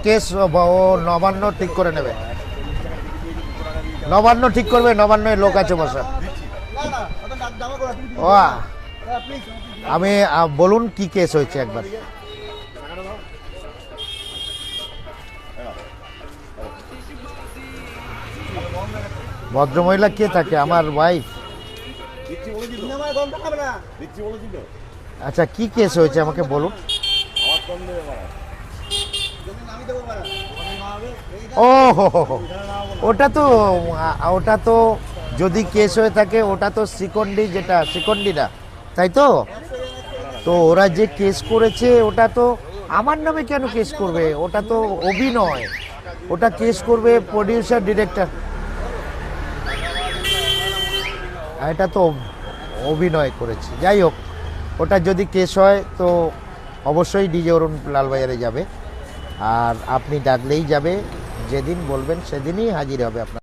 Case ও নবান্ন ঠিক করে নেবে, নবান্ন ঠিক করবে, নবান্নে লোক আছে বসা। ও আমি বলুন কি কেস হয়েছে একবার। ভদ্রমহিলা কে থাকে? আমার ওয়াইফ। আচ্ছা কি কেস হয়েছে আমাকে বলুন। ও হো, ওটা তো যদি কেস হয়ে থাকে ওটা তো শিকন্ডি, যেটা শিকন্ডি না, তাই তো? তো ওরা যে কেস করেছে ওটা তো আমার নামে কেন কেস করবে? ওটা তো অভিনয়, ওটা কেস করবে প্রডিউসার ডিরেক্টর। এটা তো অভিনয় করেছে। যাই হোক, ওটা যদি কেস হয় তো অবশ্যই ডিজে অরুণ লালবাজারে যাবে, আর আপনি ডাকলেই যাবে, যেদিন বলবেন সেদিনই হাজির হবে আপনার।